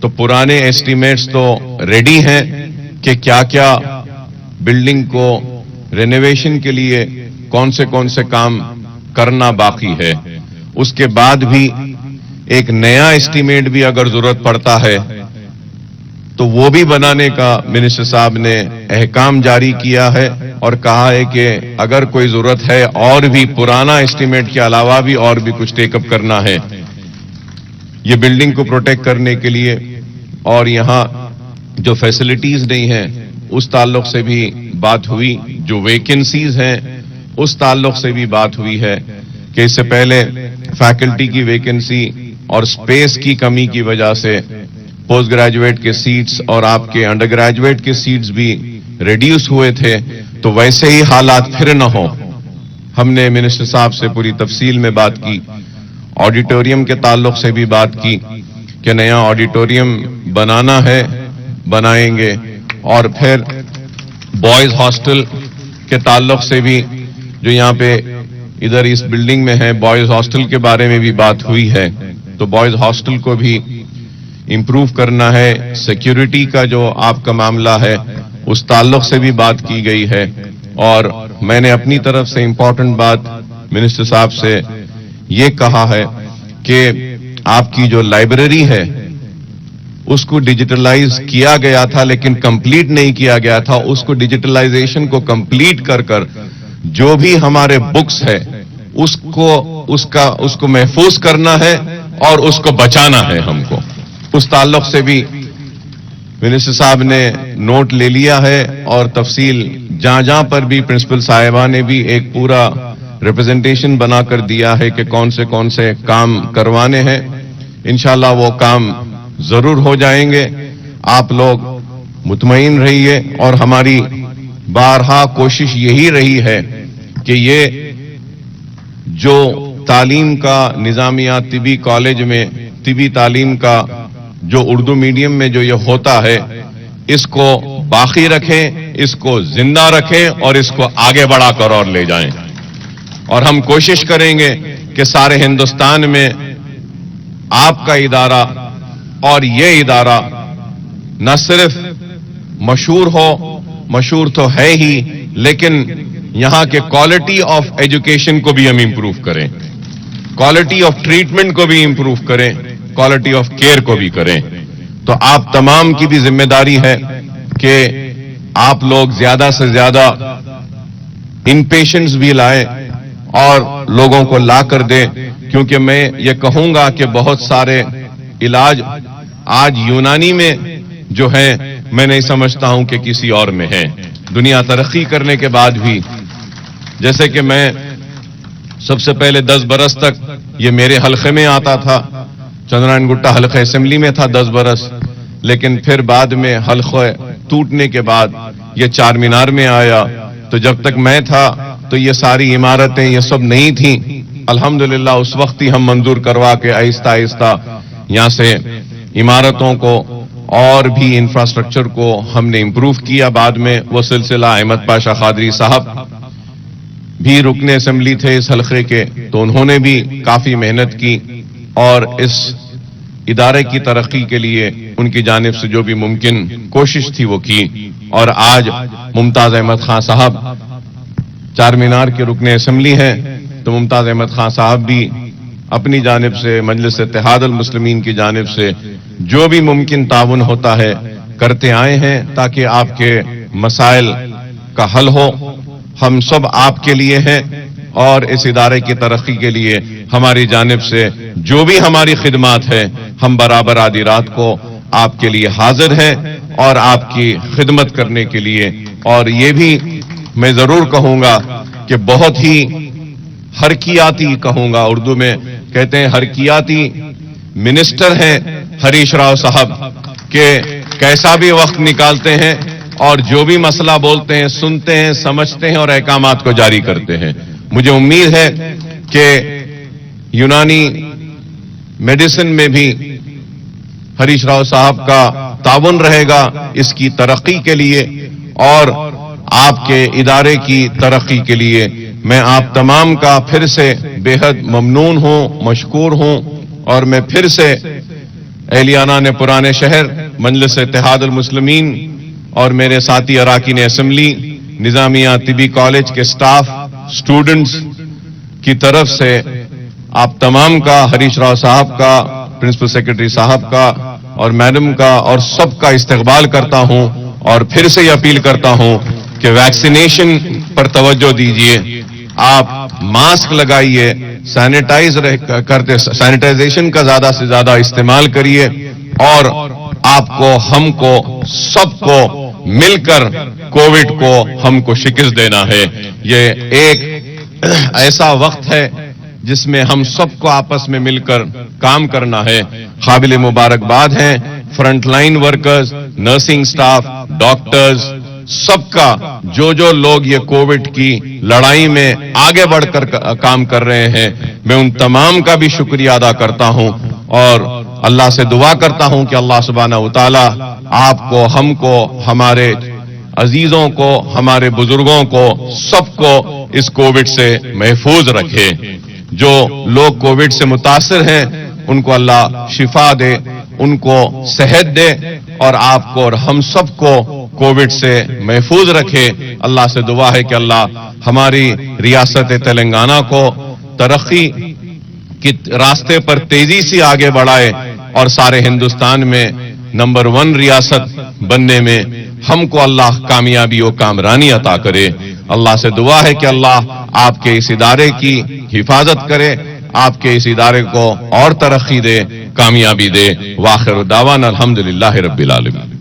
تو پرانے ایسٹیمیٹس تو ریڈی ہیں کہ کیا کیا بلڈنگ کو رینوویشن کے لیے کون سے کام کرنا باقی ہے. اس کے بعد بھی ایک نیا ایسٹیمیٹ بھی اگر ضرورت پڑتا ہے تو وہ بھی بنانے کا منسٹر صاحب نے احکام جاری کیا ہے اور کہا ہے کہ اگر کوئی ضرورت ہے اور بھی پرانا ایسٹیمیٹ کے علاوہ بھی اور بھی کچھ ٹیک اپ کرنا ہے یہ بلڈنگ کو پروٹیکٹ کرنے کے لیے. اور یہاں جو فیسلٹیز نہیں ہیں اس تعلق سے بھی بات ہوئی, جو ویکنسیز ہیں اس تعلق سے بھی بات ہوئی ہے کہ اس سے پہلے فیکلٹی کی ویکنسی اور سپیس کی کمی کی وجہ سے پوسٹ گریجویٹ کے سیٹس اور آپ کے انڈر گریجویٹ کے سیٹس بھی ریڈیوس ہوئے تھے, تو ویسے ہی حالات پھر نہ ہو. ہم نے منسٹر صاحب سے پوری تفصیل میں بات کی, آڈیٹوریم کے تعلق سے بھی بات کی کہ نیا آڈیٹوریم بنانا ہے, بنائیں گے. اور پھر بوائز ہاسٹل کے تعلق سے بھی جو یہاں پہ ادھر اس بلڈنگ میں ہے, بوائز ہاسٹل کے بارے میں بھی بات ہوئی ہے, تو بوائز ہاسٹل کو بھی امپروو کرنا ہے. سیکیورٹی کا جو آپ کا معاملہ ہے اس تعلق سے بھی بات کی گئی ہے. اور میں نے اپنی طرف سے امپورٹنٹ بات منسٹر صاحب سے یہ کہا ہے کہ آپ کی جو لائبریری ہے اس کو ڈیجیٹلائز کیا گیا تھا لیکن کمپلیٹ نہیں کیا گیا تھا. اس کو ڈیجیٹلائزیشن کو کمپلیٹ کر جو بھی ہمارے بکس ہے اس کو محفوظ کرنا ہے اور اس کو بچانا ہے ہم کو. اس تعلق سے بھی منسٹر صاحب نے نوٹ لے لیا ہے اور تفصیل جہاں پر بھی پرنسپل صاحبہ نے بھی ایک پورا ریپرزنٹیشن بنا کر دیا ہے کہ کون سے کام کروانے ہیں. انشاءاللہ وہ کام ضرور ہو جائیں گے. آپ لوگ مطمئن رہیے اور ہماری بارہا کوشش یہی رہی ہے کہ یہ جو تعلیم کا نظامیہ طبی کالج میں طبی تعلیم کا جو اردو میڈیم میں جو یہ ہوتا ہے اس کو باقی رکھیں, اس کو زندہ رکھیں اور اس کو آگے بڑھا کر اور لے جائیں. اور ہم کوشش کریں گے کہ سارے ہندوستان میں آپ کا ادارہ اور یہ ادارہ نہ صرف مشہور تو ہے ہی, لیکن یہاں کے کوالٹی آف ایجوکیشن کو بھی ہم امپروو کریں, کوالٹی آف ٹریٹمنٹ کو بھی امپروو کریں, کوالٹی آف کیئر کو بھی کریں. تو آپ تمام کی بھی ذمہ داری ہے کہ آپ لوگ زیادہ سے زیادہ ان پیشنٹس بھی لائیں اور لوگوں کو لا کر دیں, کیونکہ میں یہ کہوں گا کہ بہت سارے علاج آج یونانی میں جو ہیں میں نہیں سمجھتا ہوں کہ کسی اور میں ہے. دنیا ترقی کرنے کے بعد بھی, جیسے کہ میں سب سے پہلے 10 برس تک یہ میرے حلقے میں آتا تھا, چندرائن گٹا حلقہ اسمبلی میں تھا 10 برس, لیکن پھر بعد میں حلقہ ٹوٹنے کے بعد یہ چار مینار میں آیا. تو جب تک میں تھا تو یہ ساری عمارتیں یہ سب نہیں تھیں. الحمدللہ اس وقت ہی ہم منظور کروا کے آہستہ آہستہ یہاں سے عمارتوں کو اور بھی انفراسٹرکچر کو ہم نے امپروو کیا. بعد میں وہ سلسلہ احمد پاشا قادری صاحب بھی رکن اسمبلی تھے اس حلقے کے, تو انہوں نے بھی کافی محنت کی اور اس ادارے کی ترقی کے لیے ان کی جانب سے جو بھی ممکن کوشش تھی وہ کی. اور آج ممتاز احمد خان صاحب چار مینار کے رکن اسمبلی ہیں, تو ممتاز احمد خان صاحب بھی اپنی جانب سے مجلس اتحاد المسلمین کی جانب سے جو بھی ممکن تعاون ہوتا ہے کرتے آئے ہیں تاکہ آپ کے مسائل کا حل ہو. ہم سب آپ کے لیے ہیں اور اس ادارے کی ترقی کے لیے ہماری جانب سے جو بھی ہماری خدمات ہیں ہم برابر آدھی رات کو آپ کے لیے حاضر ہیں اور آپ کی خدمت کرنے کے لیے. اور یہ بھی میں ضرور کہوں گا کہ بہت ہی حرکیاتی کہوں گا, اردو میں کہتے ہیں حرکیاتی منسٹر ہیں ہریش راؤ صاحب, کہ کیسا بھی وقت نکالتے ہیں اور جو بھی مسئلہ بولتے ہیں سنتے ہیں, سمجھتے ہیں اور احکامات کو جاری کرتے ہیں. مجھے امید ہے کہ یونانی میڈیسن میں بھی ہریش راؤ صاحب کا تعاون رہے گا اس کی ترقی کے لیے اور آپ کے ادارے کی ترقی کے لیے. میں آپ تمام کا پھر سے بے حد ممنون ہوں, مشکور ہوں, اور میں پھر سے اہلیانہ نے پرانے شہر، مجلس اتحاد المسلمین اور میرے ساتھی اراکین اسمبلی، نظامیہ طبی کالج کے سٹاف، سٹوڈنٹس کی طرف سے آپ تمام کا، ہریش راؤ صاحب کا، پرنسپل سیکرٹری صاحب کا اور میڈم کا اور سب کا استقبال کرتا ہوں، اور پھر سے یہ اپیل کرتا ہوں کہ ویکسینیشن پر توجہ دیجیے، آپ ماسک لگائیے، سینیٹائزیشن کا زیادہ سے زیادہ استعمال کریے، اور آپ کو، ہم کو، سب کو مل کر کووڈ کو ہم کو شکست دینا ہے۔ یہ ایک ایسا وقت ہے جس میں ہم سب کو آپس میں مل کر کام کرنا ہے۔ قابل مبارکباد ہیں front line workers, nursing staff, doctors, سب کا، جو لوگ یہ کووڈ کی لڑائی میں آگے بڑھ کر کام کر رہے ہیں، میں ان تمام کا بھی شکریہ ادا کرتا ہوں، اور اللہ سے دعا کرتا ہوں کہ اللہ سبحانہ وتعالی آپ کو، ہم کو، ہمارے عزیزوں کو، ہمارے بزرگوں کو، سب کو اس کووڈ سے محفوظ رکھے۔ جو لوگ کووڈ سے متاثر ہیں ان کو اللہ شفا دے، ان کو صحت دے، اور آپ کو اور ہم سب کو کووڈ سے محفوظ رکھے۔ اللہ سے دعا ہے کہ اللہ ہماری ریاست تلنگانہ کو ترقی کے راستے پر تیزی سے آگے بڑھائے، اور سارے ہندوستان میں نمبر 1 ریاست بننے میں ہم کو اللہ کامیابی و کامرانی عطا کرے۔ اللہ سے دعا ہے کہ اللہ آپ کے اس ادارے کی حفاظت کرے، آپ کے اس ادارے کو اور ترقی دے، کامیابی دے۔ وآخر دعوانا الحمدللہ رب العالمین۔